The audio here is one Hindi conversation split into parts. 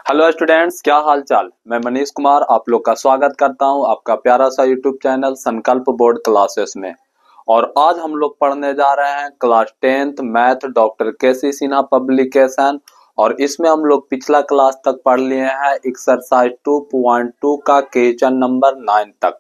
हेलो स्टूडेंट्स, क्या हाल चाल। मैं मनीष कुमार आप लोग का स्वागत करता हूं आपका प्यारा सा यूट्यूब चैनल संकल्प बोर्ड क्लासेस में। और आज हम लोग पढ़ने जा रहे हैं क्लास 10th मैथ डॉक्टर केसी सिन्हा पब्लिकेशन। और इसमें हम लोग पिछला क्लास तक पढ़ लिए हैं एक्सरसाइज 2.2 का क्वेश्चन नंबर 9 तक।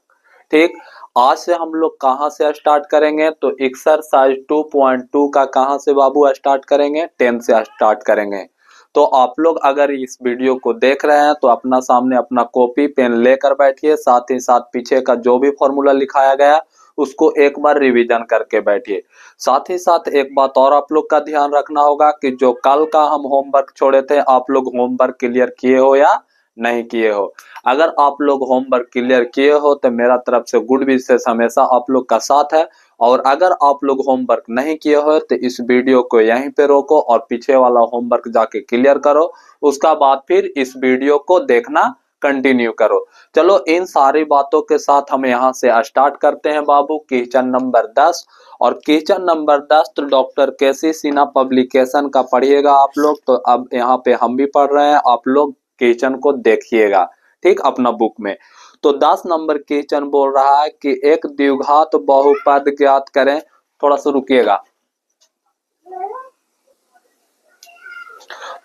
ठीक, आज से हम लोग कहाँ से स्टार्ट करेंगे तो एक्सरसाइज 2.2 का कहाँ से बाबू स्टार्ट करेंगे, 10 से स्टार्ट करेंगे। तो आप लोग अगर इस वीडियो को देख रहे हैं तो अपना सामने अपना कॉपी पेन लेकर बैठिए, साथ ही साथ पीछे का जो भी फॉर्मूला लिखाया गया उसको एक बार रिवीजन करके बैठिए। साथ ही साथ एक बात और आप लोग का ध्यान रखना होगा कि जो कल का हम होमवर्क छोड़े थे आप लोग होमवर्क क्लियर किए हो या नहीं किए हो। अगर आप लोग होमवर्क क्लियर किए हो तो मेरा तरफ से गुड विशेष हमेशा आप लोग का साथ है। और अगर आप लोग होमवर्क नहीं किए हो तो इस वीडियो को यहीं पे रोको और पीछे वाला होमवर्क जाके क्लियर करो। उसका बाद फिर इस वीडियो को देखना कंटिन्यू करो। चलो इन सारी बातों के साथ हम यहाँ से स्टार्ट करते हैं बाबू क्वेश्चन नंबर 10। और क्वेश्चन नंबर 10 तो डॉक्टर केसी सिन्हा पब्लिकेशन का पढ़िएगा आप लोग। तो अब यहाँ पे हम भी पढ़ रहे हैं, आप लोग क्वेश्चन को देखिएगा ठीक अपना बुक में। तो 10 नंबर क्वेश्चन बोल रहा है कि एक द्विघात बहुपद ज्ञात करें। थोड़ा सा रुकिएगा।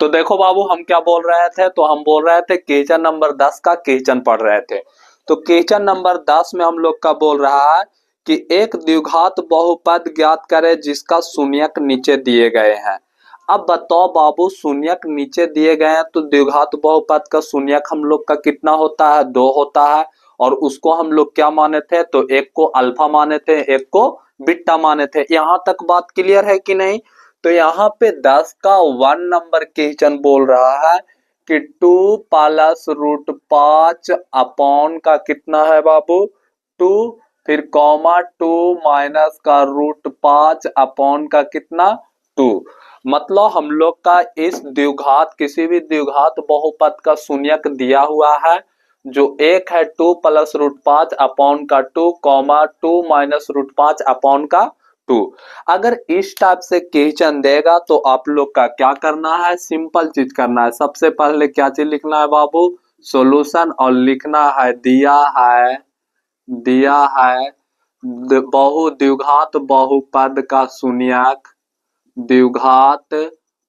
तो देखो बाबू हम क्या बोल रहे थे, तो हम बोल रहे थे क्वेश्चन नंबर 10 का क्वेश्चन पढ़ रहे थे। तो क्वेश्चन नंबर 10 में हम लोग का बोल रहा है कि एक द्विघात बहुपद ज्ञात करें जिसका शून्यक नीचे दिए गए हैं। अब बताओ बाबू, शून्यक नीचे दिए गए हैं तो द्विघात बहुपद का शून्यक हम लोग का कितना होता है, 2 होता है। और उसको हम लोग क्या माने थे, तो एक को अल्फा माने थे, एक को बीटा माने थे। यहां तक बात क्लियर है कि नहीं। तो यहाँ पे 10 का 1 नंबर क्वेश्चन बोल रहा है कि 2 प्लस रूट 5 अपॉन का कितना है बाबू, 2, फिर कॉमा 2 माइनस का रूट 5 अपॉन का कितना, 2। मतलब हम लोग का इस द्विघात किसी भी द्विघात बहुपद का शून्यक दिया हुआ है जो एक है 2 प्लस रूट 5 अपॉन का 2 कॉमा 2 माइनस रूट 5 अपॉन का 2। अगर इस टाइप से क्वेश्चन देगा तो आप लोग का क्या करना है, सिंपल चीज करना है। सबसे पहले क्या चीज लिखना है बाबू, सॉल्यूशन। और लिखना है दिया है द्विघात बहुपद का शून्यक, द्विघात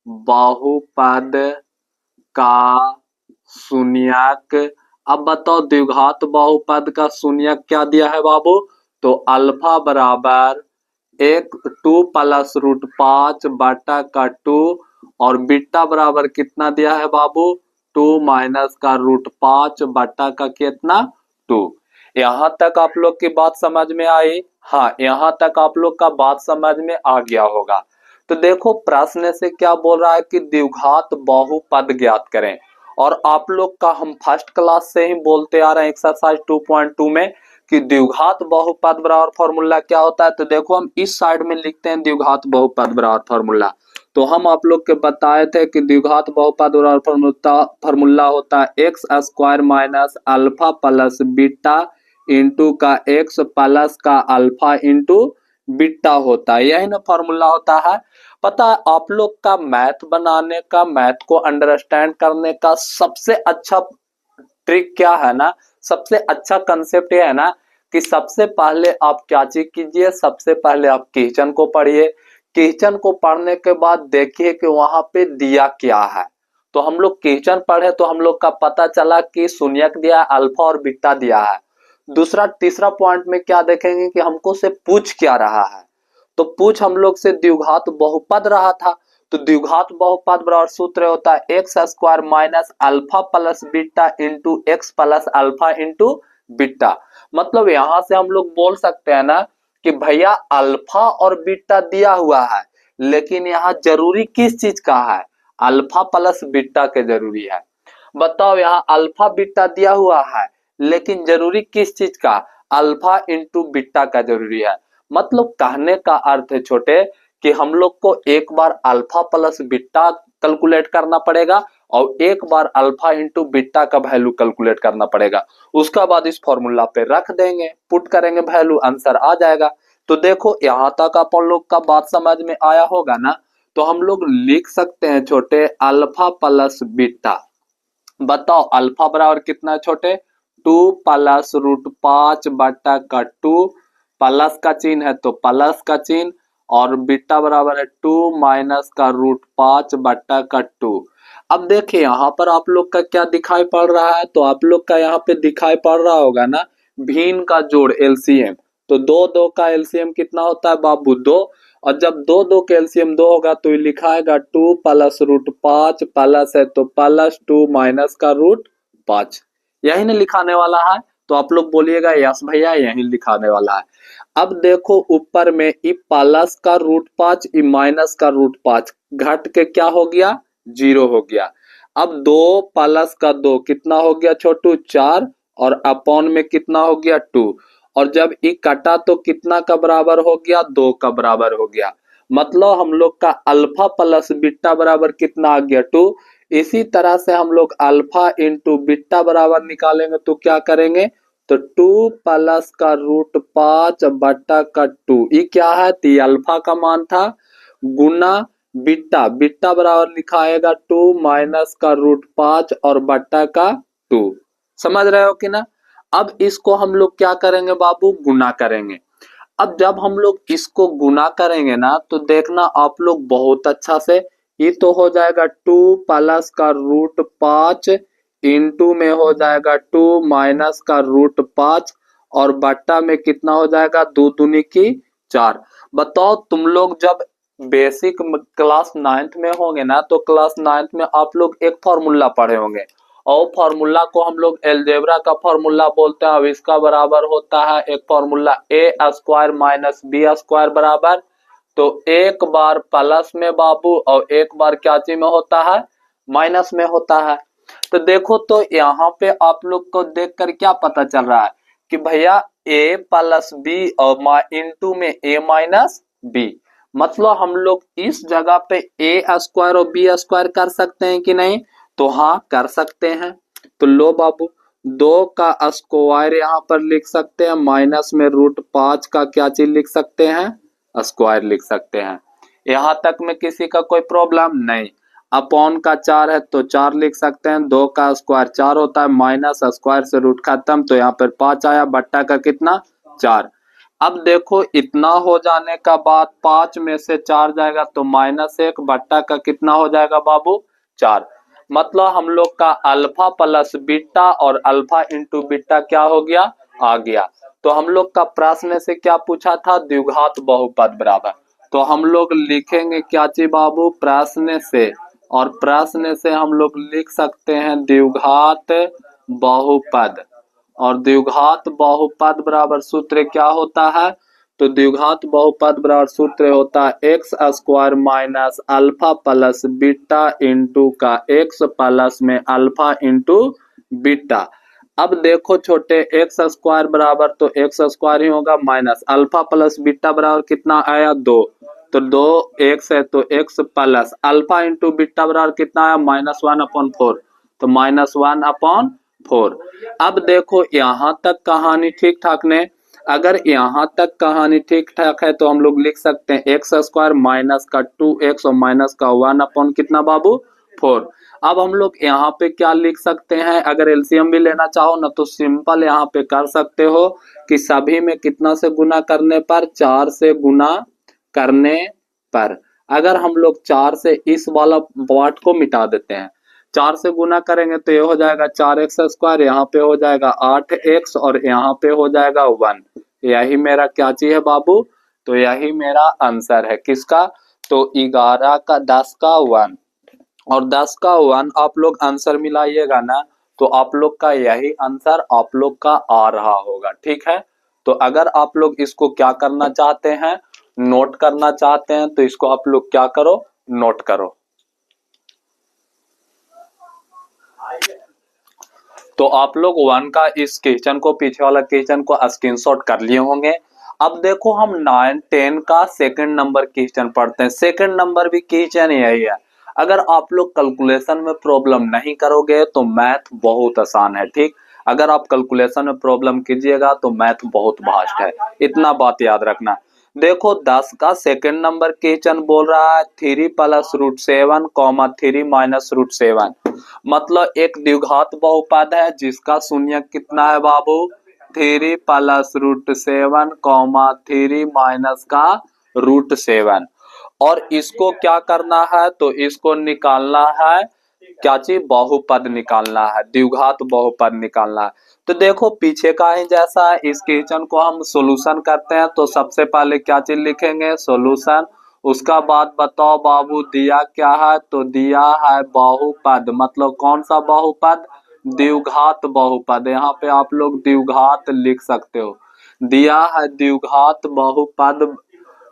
बहुपद का शून्यक। अब बताओ द्विघात बहुपद का शून्यक क्या दिया है बाबू, तो अल्फा बराबर 2 प्लस रूट 5 बटा का 2। और बीटा बराबर कितना दिया है बाबू, 2 माइनस का रूट 5 बटा का कितना, 2। यहां तक आप लोग की बात समझ में आई। हाँ, यहां तक आप लोग का बात समझ में आ गया होगा। तो देखो प्रश्न से क्या बोल रहा है कि द्विघात बहुपद ज्ञात करें। और आप लोग का हम फर्स्ट क्लास से ही बोलते आ रहे हैं एक्सरसाइज 2.2 में कि द्विघात बहुपद बराबर फॉर्मूला क्या होता है। तो देखो हम इस साइड में लिखते हैं द्विघात बहुपद बराबर फॉर्मूला। तो हम आप लोग के बताए थे कि द्विघात बहुपद बराबर फॉर्मूला होता है x square minus alpha plus beta into का एक्स प्लस का अल्फा इंटू बीटा होता है। यही ना फॉर्मूला होता है। पता है आप लोग का मैथ बनाने का, मैथ को अंडरस्टैंड करने का सबसे अच्छा ट्रिक क्या है ना, सबसे अच्छा कंसेप्ट ये है ना कि सबसे पहले आप क्या चीज कीजिए, सबसे पहले आप क्वेश्चन को पढ़िए। क्वेश्चन को पढ़ने के बाद देखिए कि वहां पे दिया क्या है। तो हम लोग क्वेश्चन पढ़े तो हम लोग का पता चला कि शून्यक दिया है, अल्फा और बीटा दिया है। दूसरा तीसरा पॉइंट में क्या देखेंगे कि हमको से पूछ क्या रहा है। तो पूछ हम लोग से द्विघात बहुपद रहा था। तो द्विघात बहुपद बराबर सूत्र होता है x square minus alpha plus beta into x plus alpha into beta. मतलब यहां से हम लोग बोल सकते हैं ना कि भैया अल्फा और बीटा दिया हुआ है, लेकिन यहाँ जरूरी किस चीज का है, अल्फा प्लस बीटा के जरूरी है। बताओ यहाँ अल्फा बीटा दिया हुआ है लेकिन जरूरी किस चीज का, अल्फा इंटू बीटा का जरूरी है। मतलब कहने का अर्थ है छोटे कि हम लोग को एक बार अल्फा प्लस बीटा कैलकुलेट करना पड़ेगा और एक बार अल्फा इंटू बीटा का वैल्यू कैलकुलेट करना पड़ेगा। उसका बाद इस फॉर्मूला पे रख देंगे, पुट करेंगे वैल्यू, आंसर आ जाएगा। तो देखो यहाँ तक आप लोग का बात समझ में आया होगा ना। तो हम लोग लिख सकते हैं छोटे अल्फा प्लस बीटा, बताओ अल्फा बराबर कितना है छोटे, 2 प्लस रूट 5 बटा का 2, प्लस का चिन्ह है तो प्लस का चिन्ह, और बीटा बराबर है 2 माइनस का रूट 5 बटा का 2। अब देखिए यहाँ पर आप लोग का क्या दिखाई पड़ रहा है, तो आप लोग का यहाँ पे दिखाई पड़ रहा होगा ना भिन्न का जोड़ एलसीएम। तो दो दो का एलसीएम कितना होता है बाबू, 2। और जब दो दो का एलसीएम 2 होगा तो ये लिखाएगा 2 प्लस रूट 5, प्लस है तो प्लस 2 माइनस का रूट 5, यही ना लिखाने वाला है। तो आप लोग बोलिएगा यस भैया यही लिखाने वाला है। अब देखो ऊपर में ई प्लस का रूट 5 ई माइनस का रूट 5 घट के क्या हो गया, 0 हो गया। अब 2 प्लस का 2 कितना हो गया छोटू, 4, और अपॉन में कितना हो गया 2, और जब ई कटा तो कितना का बराबर हो गया, 2 का बराबर हो गया। मतलब हम लोग का अल्फा प्लस बीटा बराबर कितना आ गया, 2। इसी तरह से हम लोग अल्फा इंटू बीटा बराबर निकालेंगे तो क्या करेंगे, तो 2 प्लस का रूट 5 बटा का 2, ये क्या है, तो अल्फा का मान था, गुना बीटा, बीटा बराबर लिखाएगा 2 माइनस का रूट 5 और बटा का 2। समझ रहे हो कि ना। अब इसको हम लोग क्या करेंगे बाबू, गुना करेंगे। अब जब हम लोग इसको गुना करेंगे ना तो देखना आप लोग बहुत अच्छा से, ये तो हो जाएगा 2 प्लस का रूट 5 इंटू में हो जाएगा 2 माइनस का रूट 5, और बट्टा में कितना हो जाएगा, 2 दूनी की 4। बताओ तुम लोग जब बेसिक क्लास 9th में होंगे ना तो क्लास 9th में आप लोग एक फॉर्मूला पढ़े होंगे, और फॉर्मूला को हम लोग एलजेब्रा का फॉर्मूला बोलते हैं। अब इसका बराबर होता है एक फॉर्मूला ए स्क्वायर माइनस बी स्क्वायर बराबर, तो एक बार प्लस में बाबू और एक बार क्या चीज में होता है, माइनस में होता है। तो देखो तो यहाँ पे आप लोग को देखकर क्या पता चल रहा है कि भैया ए प्लस बी और इंटू में ए माइनस बी, मतलब हम लोग इस जगह पे ए स्क्वायर और बी स्क्वायर कर सकते हैं कि नहीं, तो हाँ कर सकते हैं। तो लो बाबू 2 का स्क्वायर यहाँ पर लिख सकते हैं, माइनस में रूट 5 का क्या चीज लिख सकते हैं, स्क्वायर लिख सकते हैं। यहाँ तक में किसी का कोई प्रॉब्लम नहीं। अपॉन का 4 है तो 4 लिख सकते हैं, 2 का स्क्वायर 4 होता है, माइनस स्क्वायर से रूट खत्म, तो यहाँ पर 5 आया, बट्टा का कितना 4। अब देखो इतना हो जाने का बाद 5 में से 4 जाएगा तो -1, बट्टा का कितना हो जाएगा बाबू 4। मतलब हम लोग का अल्फा प्लस बीटा और अल्फा इंटू बीटा क्या हो गया, आ गया। तो हम लोग का प्रश्न से क्या पूछा था, द्विघात बहुपद बराबर, तो हम लोग लिखेंगे क्या चीज बाबू, प्रश्न से, और प्रश्न से हम लोग लिख सकते हैं द्विघात बहुपद। और द्विघात बहुपद बराबर सूत्र क्या होता है, तो द्विघात बहुपद बराबर सूत्र होता है x square minus alpha plus beta into का एक्स प्लस में अल्फा इंटू बीटा। अब देखो छोटे एक्स स्क्वायर बराबर तो एक्स स्क्वायर ही होगा, माइनस अल्फा प्लस बीटा बराबर कितना आया 2, तो 2 एक्स है तो x plus alpha into beta बराबर कितना आया -1/4, तो -1/4। अब देखो यहाँ तक कहानी ठीक ठाक ने, अगर यहाँ तक कहानी ठीक ठाक है तो हम लोग लिख सकते हैं एक्स स्क्वायर माइनस का 2x और माइनस का 1 कितना बाबू 4। अब हम लोग यहाँ पे क्या लिख सकते हैं, अगर एलसीएम भी लेना चाहो ना तो सिंपल यहाँ पे कर सकते हो कि सभी में कितना से गुना करने पर, 4 से गुना करने पर। अगर हम लोग 4 से इस वाला पार्ट को मिटा देते हैं, 4 से गुना करेंगे तो ये हो जाएगा 4x स्क्वायर, यहाँ पे हो जाएगा 8x और यहाँ पे हो जाएगा 1। यही मेरा क्या चीज है बाबू, तो यही मेरा आंसर है किसका, तो 11 का 10 का 1 और 10 का 1 आप लोग आंसर मिलाइएगा ना तो आप लोग का यही आंसर आप लोग का आ रहा होगा। ठीक है, तो अगर आप लोग इसको क्या करना चाहते हैं, नोट करना चाहते हैं, तो इसको आप लोग क्या करो, नोट करो। तो आप लोग 1 का इस क्वेश्चन को, पीछे वाला क्वेश्चन को स्क्रीनशॉट कर लिए होंगे। अब देखो हम 9 10 का सेकंड नंबर क्वेश्चन पढ़ते हैं। सेकंड नंबर भी क्वेश्चन यही है। अगर आप लोग कैलकुलेशन में प्रॉब्लम नहीं करोगे तो मैथ बहुत आसान है। ठीक, अगर आप कैलकुलेशन में प्रॉब्लम कीजिएगा तो मैथ बहुत भास्ट है, इतना बात याद रखना। देखो 10 का सेकंड नंबर क्वेश्चन बोल रहा है 3 plus root 7 comma 3 minus root 7। मतलब एक द्विघात बहुपद है जिसका शून्यक कितना है बाबू 3 प्लस रूट 7 कॉमा 3 माइनस का रूट 7। और इसको क्या करना है तो इसको निकालना है क्या चीज बहुपद निकालना है, द्विघात बहुपद निकालना है। तो देखो पीछे का ही जैसा है, इस क्वेश्चन को हम सॉल्यूशन करते हैं तो सबसे पहले क्या चीज लिखेंगे सॉल्यूशन। उसका बाद बताओ बाबू दिया क्या है तो दिया है बहुपद, मतलब कौन सा बहुपद द्विघात बहुपद। यहाँ पे आप लोग द्विघात लिख सकते हो। दिया है द्विघात बहुपद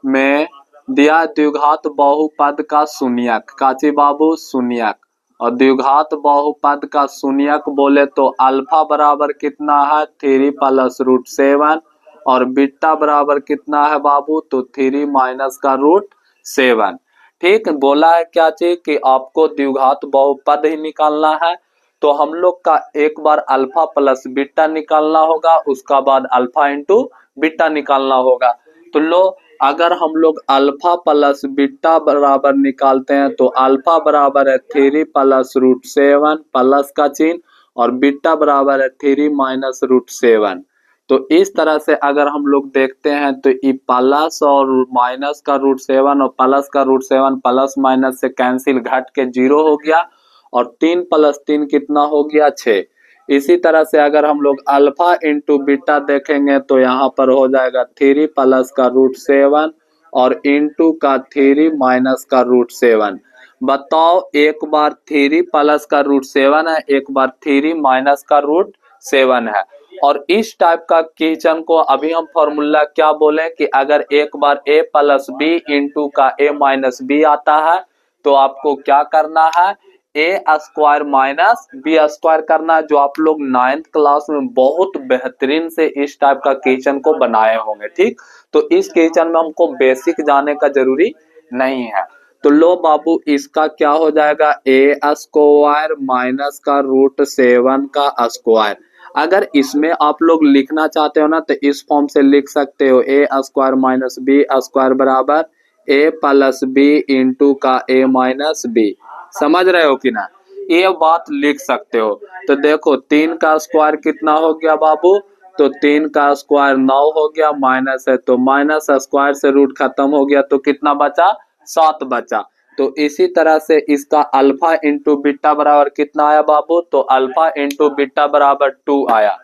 में दिया द्विघात बहुपद का शून्यक काची बाबू शून्यक। और द्विघात बहुपद का शून्यक बोले तो अल्फा बराबर कितना है 3 प्लस रूट 7 और बीटा बराबर कितना है बाबू तो 3 माइनस का रूट 7। ठीक बोला है क्या चीज कि आपको द्विघात बहुपद ही निकालना है। तो हम लोग का एक बार अल्फा प्लस बीटा निकालना होगा, उसका बाद अल्फा इंटू बीटा निकालना होगा। तो लो अगर हम लोग अल्फा प्लस बीटा बराबर निकालते हैं तो अल्फा बराबर है 3 प्लस रूट 7 प्लस का चिन्ह और बीटा बराबर है 3 माइनस रूट 7। तो इस तरह से अगर हम लोग देखते हैं तो ये प्लस और माइनस का रूट 7 और प्लस का रूट 7 प्लस माइनस से कैंसिल घट के 0 हो गया और 3 प्लस 3 कितना हो गया 6। इसी तरह से अगर हम लोग अल्फा इंटू बीटा देखेंगे तो यहाँ पर हो जाएगा 3 प्लस का रूट 7 और इंटू का 3 माइनस का रूट 7। बताओ एक बार 3 प्लस का रूट 7 है, एक बार 3 माइनस का रूट 7 है। और इस टाइप का क्वेश्चन को अभी हम फॉर्मूला क्या बोले कि अगर एक बार a प्लस बी इंटू का a माइनस बी आता है तो आपको क्या करना है ए स्क्वायर माइनस बी स्क्वायर करना है, जो आप लोग 9th क्लास में बहुत बेहतरीन से इस टाइप का क्वेश्चन को बनाए होंगे। ठीक तो इस क्वेश्चन में हमको बेसिक जाने का जरूरी नहीं है। तो लो बाबू इसका क्या हो जाएगा ए स्क्वायर माइनस का रूट 7 का स्क्वायर। अगर इसमें आप लोग लिखना चाहते हो ना तो इस फॉर्म से लिख सकते हो ए स्क्वायर माइनस बी स्क्वायर बराबर ए प्लस बी इंटू का ए माइनस बी। समझ रहे हो कि ना, ये बात लिख सकते हो। तो देखो 3 का स्क्वायर कितना हो गया बाबू तो 3 का स्क्वायर 9 हो गया, माइनस है तो माइनस स्क्वायर से रूट खत्म हो गया तो कितना बचा 7 बचा। तो इसी तरह से इसका अल्फा इंटू बीटा बराबर कितना आया बाबू तो अल्फा इंटू बीटा बराबर 2 आया।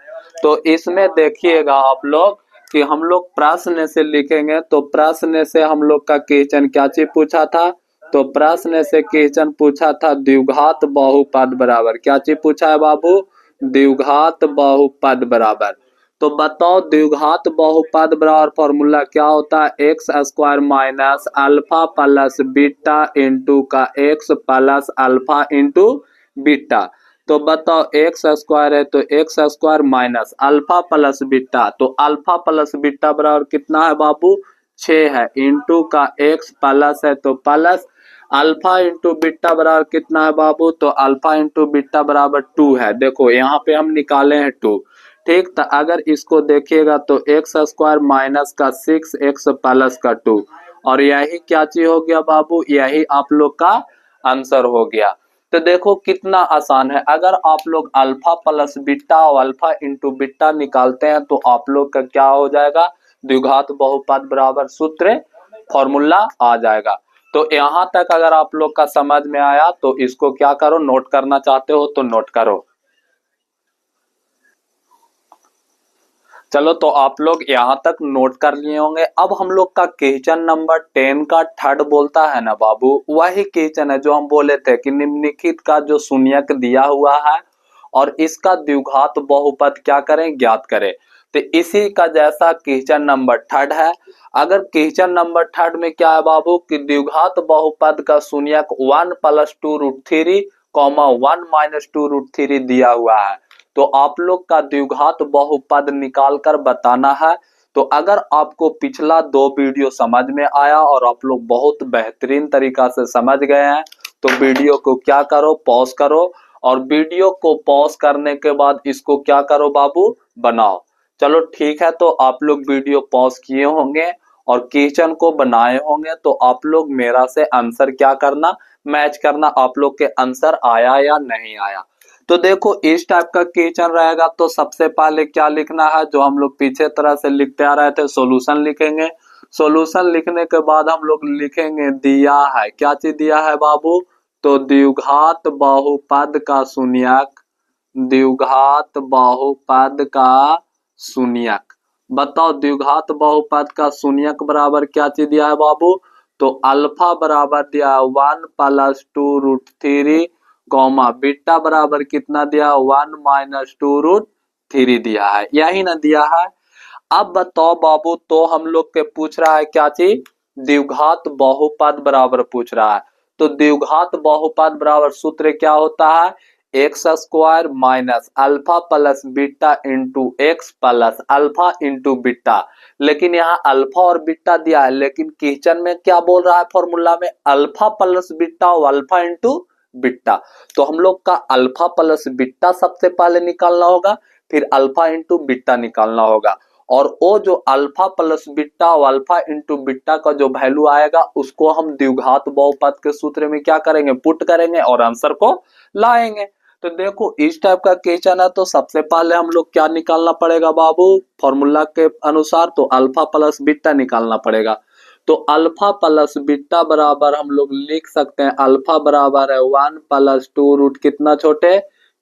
तो इसमें देखिएगा आप लोग कि हम लोग प्रश्न से लिखेंगे तो प्रश्न से हम लोग का क्वेश्चन क्या चीज पूछा था तो प्रश्न से क्वेश्चन पूछा था द्विघात बहुपद बराबर क्या चीज पूछा है बाबू द्विघात बहुपद बराबर। तो बताओ द्विघात बहुपद बराबर फॉर्मूला क्या होता है x square minus alpha plus beta into का x plus alpha into beta. तो बताओ एक्स स्क्वायर है तो x square minus alpha plus beta, तो अल्फा प्लस बीटा बराबर कितना है बाबू 6 है इंटू का एक्स प्लस है तो प्लस अल्फा इंटू बीटा बराबर कितना है बाबू तो अल्फा इंटू बीटा बराबर 2 है। देखो यहाँ पे हम निकाले हैं 2। ठीक तो अगर इसको देखिएगा तो एक्स स्क्वायर माइनस का 6 एक्स प्लस का 2 और यही क्या चीज हो गया बाबू यही आप लोग का आंसर हो गया। तो देखो कितना आसान है, अगर आप लोग अल्फा प्लस बीटा और अल्फा इंटू बीटा निकालते हैं तो आप लोग का क्या हो जाएगा द्विघात बहुपद बराबर सूत्र फॉर्मूला आ जाएगा। तो यहाँ तक अगर आप लोग का समझ में आया तो इसको क्या करो नोट करना चाहते हो तो नोट करो। चलो तो आप लोग यहाँ तक नोट कर लिए होंगे। अब हम लोग का क्वेश्चन नंबर 10 का थर्ड बोलता है ना बाबू वही क्वेश्चन है जो हम बोले थे कि निम्नलिखित का जो शून्यक दिया हुआ है और इसका द्विघात बहुपद क्या करें ज्ञात करें। तो इसी का जैसा क्वेश्चन नंबर थर्ड है। अगर क्वेश्चन नंबर थर्ड में क्या है बाबू कि द्विघात बहुपद का शून्यक 1 plus 2 root 3 comma 1 minus 2 root 3 दिया हुआ है तो आप लोग का द्विघात बहुपद निकाल कर बताना है। तो अगर आपको पिछला 2 वीडियो समझ में आया और आप लोग बहुत बेहतरीन तरीका से समझ गए हैं तो वीडियो को क्या करो पॉज करो और वीडियो को पॉज करने के बाद इसको क्या करो बाबू बनाओ। चलो ठीक है तो आप लोग वीडियो पॉज किए होंगे और किचन को बनाए होंगे, तो आप लोग मेरा से आंसर क्या करना, मैच करना, आप लोग के आंसर आया या नहीं आया। तो देखो इस टाइप का क्वेश्चन रहेगा तो सबसे पहले क्या लिखना है, जो हम लोग पीछे तरह से लिखते आ रहे थे, सॉल्यूशन लिखेंगे। सॉल्यूशन लिखने के बाद हम लोग लिखेंगे दिया है, क्या चीज दिया है बाबू, तो द्विघात बहुपद का शून्यक, द्विघात बहुपद का शून्यक। बताओ द्विघात बहुपद का शून्यक बराबर क्या चीज दिया है बाबू, तो अल्फा बराबर दिया है 1 + 2√3, कॉमा बीटा बराबर कितना दिया, 1 - 2√3 दिया है, यही ना दिया है। अब बताओ बाबू, तो हम लोग के पूछ रहा है क्या चीज, द्विघात बहुपद बराबर पूछ रहा है। तो द्विघात बहुपद बराबर सूत्र क्या होता है, x square minus alpha plus beta into x plus alpha into beta. लेकिन यहाँ अल्फा और बीटा दिया है, लेकिन किचन में क्या बोल रहा है फॉर्मूला में, अल्फा प्लस बीटा और अल्फा इंटू बीटा। तो हम लोग का अल्फा प्लस बीटा सबसे पहले निकालना होगा, फिर अल्फा इंटू बीटा निकालना होगा, और वो जो अल्फा प्लस बीटा और अल्फा इंटू बीटा का जो वैल्यू आएगा उसको हम द्विघात बहुपद के सूत्र में क्या करेंगे, पुट करेंगे और आंसर को लाएंगे। तो देखो इस टाइप का क्वेश्चन है, तो सबसे पहले हम लोग क्या निकालना पड़ेगा बाबू, फॉर्मूला के अनुसार तो अल्फा प्लस बीटा निकालना पड़ेगा। तो अल्फा प्लस बीटा बराबर हम लोग लिख सकते हैं, अल्फा बराबर है 1 + 2 कितना छोटे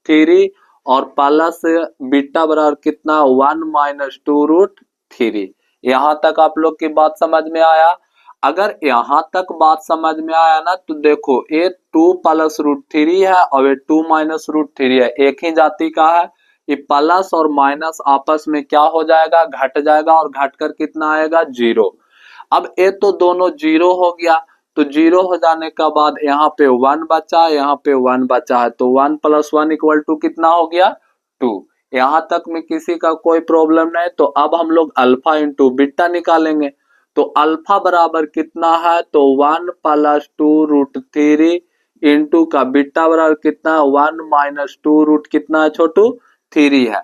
3, और प्लस बीटा बराबर कितना 1 - 2√3। यहाँ तक आप लोग की बात समझ में आया। अगर यहाँ तक बात समझ में आया ना, तो देखो ये 2 + √3 है और ये 2 - √3 है, एक ही जाति का है। ये प्लस और माइनस आपस में क्या हो जाएगा, घट जाएगा, और घटकर कितना आएगा 0। अब ये तो दोनों 0 हो गया, तो 0 हो जाने का बाद यहाँ पे 1 बचा, यहाँ पे 1 बचा है, तो 1 + 1 = कितना हो गया 2। यहाँ तक में किसी का कोई प्रॉब्लम नहीं। तो अब हम लोग अल्फा इंटू बीटा निकालेंगे। तो अल्फा बराबर कितना है, तो 1 + 2√3 इंटू का बीटा बराबर कितना 1 - 2 कितना है छोटू 3 है।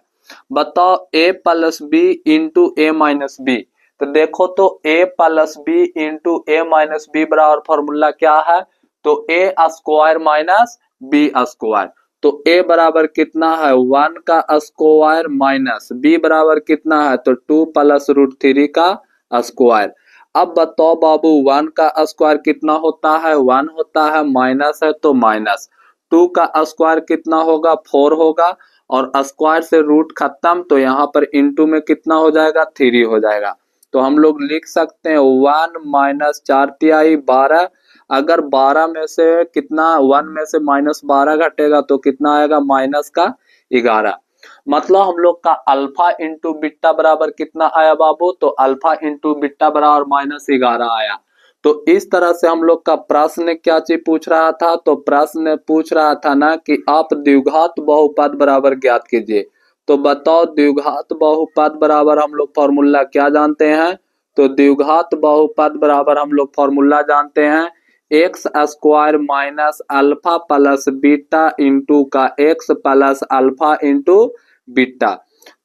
बताओ a + b into a - b। तो देखो तो a + b into a - b बराबर फॉर्मूला क्या है, तो a square minus b square. तो a बराबर कितना है 1 का स्क्वायर माइनस b बराबर कितना है, तो 2 + √3 का स्क्वायर। अब बताओ बाबू 1 का स्क्वायर कितना होता है, 1 होता है, माइनस है तो माइनस, 2 का स्क्वायर कितना होगा 4 होगा, और स्क्वायर से रूट खत्म, तो यहाँ पर इंटू में कितना हो जाएगा 3 हो जाएगा। तो हम लोग लिख सकते हैं 1 - 4 तिहाई 12। अगर 12 में से कितना 1 में से -12 घटेगा तो कितना आएगा -11। मतलब हम लोग का अल्फा इंटू बीटा बराबर कितना आया बाबू, तो अल्फा इंटू बीटा बराबर -11 आया। तो इस तरह से हम लोग का प्रश्न क्या चीज पूछ रहा था, तो प्रश्न पूछ रहा था ना कि आप द्विघात बहुपद बराबर ज्ञात कीजिए। तो बताओ द्विघात बहुपद बराबर हम लोग फॉर्मूला क्या जानते हैं, तो द्विघात बहुपद बराबर हम लोग फॉर्मूला जानते हैं x square minus alpha plus beta into का x plus alpha into beta.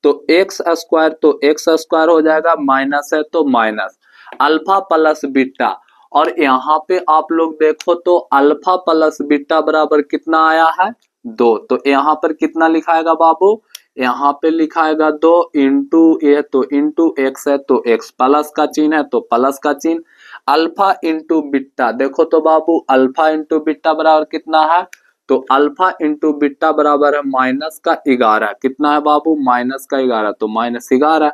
तो एक्स स्क्वायर तो एक्स स्क्वायर हो जाएगा, माइनस है तो माइनस अल्फा प्लस बीटा, और यहाँ पे आप लोग देखो तो अल्फा प्लस बीटा बराबर कितना आया है 2। तो यहाँ पर कितना लिखाएगा बाबू, यहाँ पे लिखाएगा 2 इंटू ए, तो इंटू एक्स है तो एक्स प्लस का चिन्ह है तो प्लस का चिन्ह, अल्फा इंटू बीटा। देखो तो बाबू अल्फा इंटू बीटा बराबर कितना है, तो अल्फा इंटू बीटा बराबर है -11। कितना है बाबू -11, तो -11।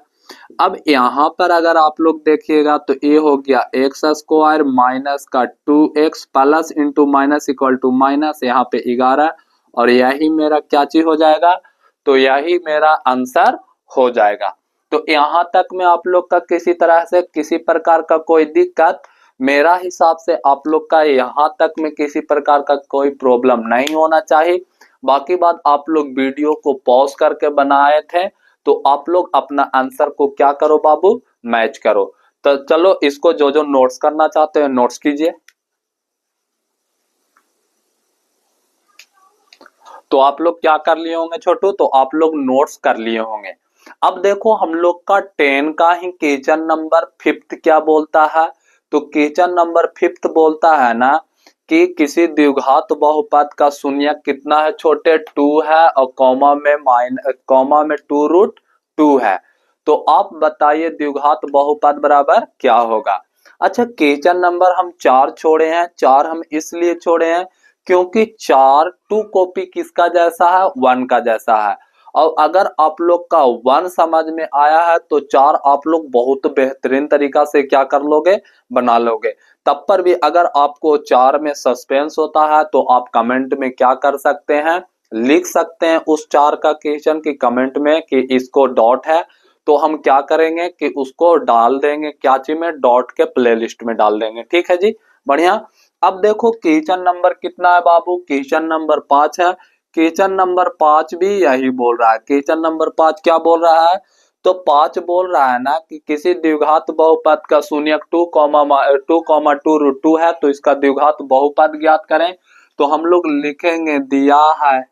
अब यहाँ पर अगर आप लोग देखिएगा तो ये हो गया एक्स स्क्वायर माइनस का 2x plus into minus equal to minus, यहाँ पे 11, और यही मेरा क्या चीज हो जाएगा, तो यही मेरा आंसर हो जाएगा। तो यहाँ तक में आप लोग का किसी तरह से किसी प्रकार का कोई दिक्कत, मेरा हिसाब से आप लोग का यहाँ तक में किसी प्रकार का कोई प्रॉब्लम नहीं होना चाहिए। बाकी बात आप लोग वीडियो को पॉज करके बनाए थे, तो आप लोग अपना आंसर को क्या करो बाबू, मैच करो। तो चलो इसको जो जो नोट्स करना चाहते हैं नोट्स कीजिए। तो आप लोग क्या कर लिए होंगे छोटू, तो आप लोग नोट्स कर लिए होंगे। अब देखो हम लोग का 10 का ही क्वेश्चन नंबर 5 क्या बोलता है, तो क्वेश्चन नंबर 5 बोलता है ना कि किसी द्विघात बहुपद का शून्यक कितना है छोटे 2 है और कॉमा में 2√2 है। तो आप बताइए द्विघात बहुपद बराबर क्या होगा। अच्छा क्वेश्चन नंबर हम 4 छोड़े हैं, 4 हम इसलिए छोड़े हैं क्योंकि 4 2 कॉपी किसका जैसा है, 1 का जैसा है। और अगर आप लोग का 1 समझ में आया है तो 4 आप लोग बहुत बेहतरीन तरीका से क्या कर लोगे, बना लोगे। तब पर भी अगर आपको 4 में सस्पेंस होता है तो आप कमेंट में क्या कर सकते हैं, लिख सकते हैं उस 4 का क्वेश्चन की कमेंट में कि इसको डॉट है, तो हम क्या करेंगे कि उसको डाल देंगे क्या चीज में, डॉट के प्लेलिस्ट में डाल देंगे। ठीक है जी, बढ़िया। अब देखो क्वेश्चन नंबर कितना है बाबू, क्वेश्चन नंबर 5 है। क्वेश्चन नंबर 5 भी यही बोल रहा है। क्वेश्चन नंबर 5 क्या बोल रहा है, तो 5 बोल रहा है ना कि किसी द्विघात बहुपद का शून्यक 2,2 है तो इसका द्विघात बहुपद ज्ञात करें। तो हम लोग लिखेंगे दिया है,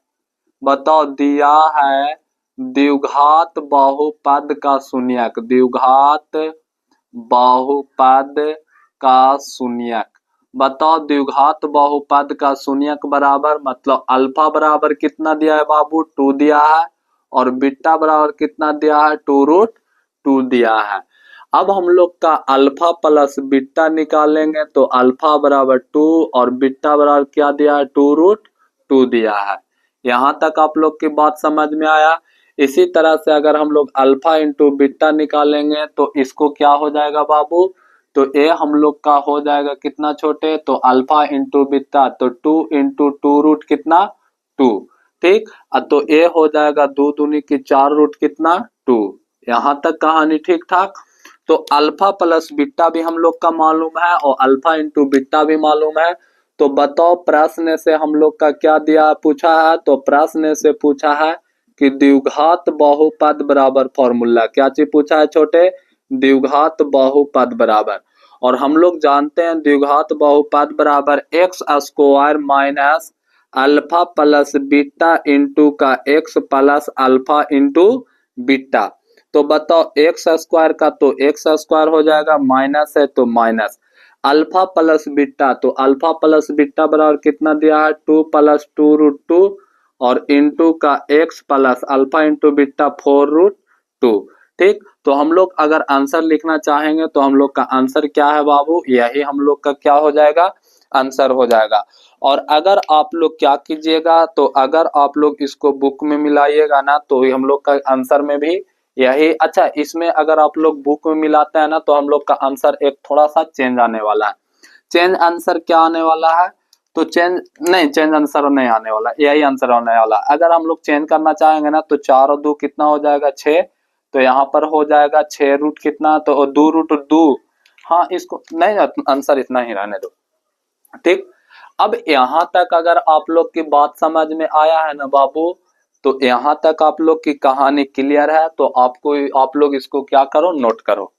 बताओ दिया है द्विघात बहुपद का शून्यक, द्विघात बहुपद का शून्यक। बताओ द्विघात बहुपद का शून्यक बराबर मतलब अल्फा बराबर कितना दिया है बाबू, 2 दिया है, और बीटा बराबर कितना दिया है, 2√2 दिया है। अब हम लोग का अल्फा प्लस बीटा निकालेंगे तो अल्फा बराबर 2 और बीटा बराबर क्या दिया है, 2√2 दिया है। यहाँ तक आप लोग की बात समझ में आया। इसी तरह से अगर हम लोग अल्फा इंटू बीटा निकालेंगे तो इसको क्या हो जाएगा बाबू, तो ए हम लोग का हो जाएगा कितना छोटे, तो अल्फा इंटू बीटा तो 2 इंटू 2 रूट कितना 2। ठीक, तो ए हो जाएगा 2 दूनी की 4 रूट कितना 2। यहाँ तक कहानी ठीक ठाक। तो अल्फा प्लस बीटा भी हम लोग का मालूम है और अल्फा इंटू बीटा भी मालूम है। तो बताओ प्रश्न से हम लोग का क्या दिया पूछा है, तो प्रश्न से पूछा है कि द्विघात बहुपद बराबर फॉर्मूला, क्या चीज पूछा है छोटे, द्विघात बहुपद बराबर। और हम लोग जानते हैं द्विघात बहुपद बराबर x square minus alpha plus beta into का x plus alpha into beta. तो बताओ एक्स स्क्वायर का तो एक्स स्क्वायर हो जाएगा, माइनस है तो माइनस अल्फा प्लस बीटा, तो अल्फा प्लस बीटा बराबर कितना दिया है, 2 प्लस 2√2 और इंटू का x plus alpha into beta 4√2। ठीक, तो हम लोग अगर आंसर लिखना चाहेंगे तो हम लोग का आंसर क्या है बाबू, यही हम लोग का क्या हो जाएगा, आंसर हो जाएगा। और अगर आप लोग क्या कीजिएगा, तो अगर आप लोग इसको बुक में मिलाइएगा ना तो हम लोग का आंसर में भी यही। अच्छा इसमें अगर आप लोग बुक में मिलाते हैं ना तो हम लोग का आंसर एक थोड़ा सा चेंज आने वाला है। चेंज आंसर क्या आने वाला है, तो चेंज आंसर नहीं आने वाला, यही आंसर आने वाला। अगर हम लोग चेंज करना चाहेंगे ना तो 4 और 2 कितना हो जाएगा 6, तो यहाँ पर हो जाएगा 6 रूट कितना, तो 2√2। हाँ इसको नहीं, आंसर इतना ही रहने दो। ठीक, अब यहाँ तक अगर आप लोग की बात समझ में आया है ना बाबू, तो यहाँ तक आप लोग की कहानी क्लियर है, तो आप लोग इसको क्या करो, नोट करो।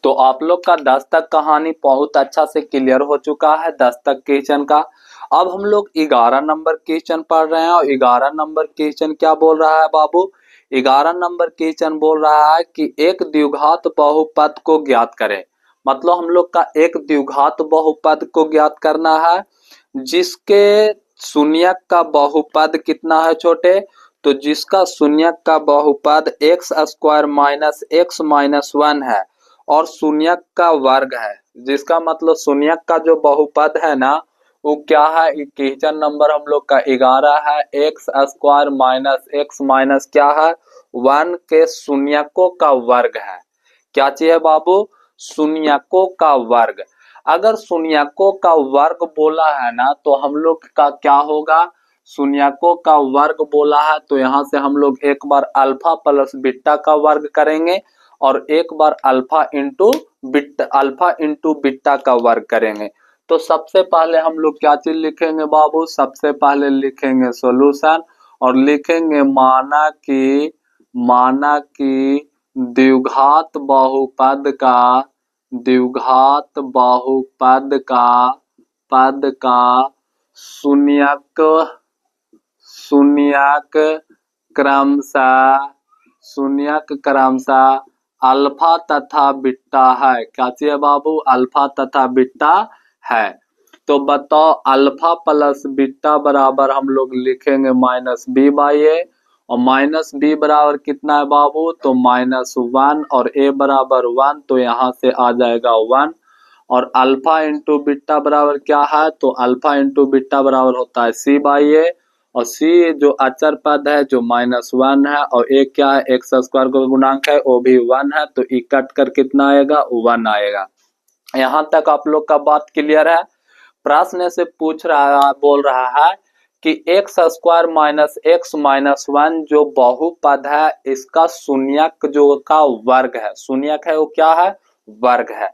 तो आप लोग का 10 तक कहानी बहुत अच्छा से क्लियर हो चुका है, 10 तक क्वेश्चन का। अब हम लोग 11 नंबर क्वेश्चन पढ़ रहे हैं और 11 नंबर क्वेश्चन क्या बोल रहा है बाबू, 11 नंबर क्वेश्चन बोल रहा है कि एक द्विघात बहुपद को ज्ञात करें। मतलब हम लोग का एक द्विघात बहुपद को ज्ञात करना है जिसके शून्यक का बहुपद कितना है छोटे, तो जिसका शून्यक का बहुपद x square minus x minus 1 है और शून्यक का वर्ग है, जिसका मतलब शून्यक का जो बहुपद है ना वो क्या है, क्वेश्चन नंबर हम लोग का 11 है, x square minus x minus क्या है 1 के शून्यकों का वर्ग है। क्या चाहिए बाबू, शून्यकों का वर्ग। अगर शून्यकों का वर्ग बोला है ना तो हम लोग का क्या होगा, शून्यकों का वर्ग बोला है तो यहाँ से हम लोग एक बार अल्फा प्लस बीटा का वर्ग करेंगे और एक बार अल्फा इंटू बीटा का वर्ग करेंगे। तो सबसे पहले हम लोग क्या चीज लिखेंगे बाबू, सबसे पहले लिखेंगे सॉल्यूशन और लिखेंगे माना कि द्विघात बहुपद का शून्यक शून्यक क्रमशः अल्फा तथा बीटा है। क्या चाहिए बाबू? अल्फा तथा बीटा है। तो बताओ अल्फा प्लस बीटा बराबर हम लोग लिखेंगे -b/a और -b बराबर कितना है बाबू? तो -1 और a बराबर 1, तो यहाँ से आ जाएगा 1। और अल्फा इंटू बीटा बराबर क्या है? तो अल्फा इंटू बीटा बराबर होता है c/a और c जो अचर पद है जो -1 है और a क्या है? x स्क्वायर का गुणांक है वो भी 1 है, तो e कट कर कितना आएगा? 1 आएगा। यहाँ तक आप लोग का बात क्लियर है? प्रश्न से पूछ रहा है, बोल रहा है कि x square minus x minus 1 जो बहुपद है इसका शून्यक जो का वर्ग है, शून्यक है वो क्या है? वर्ग है।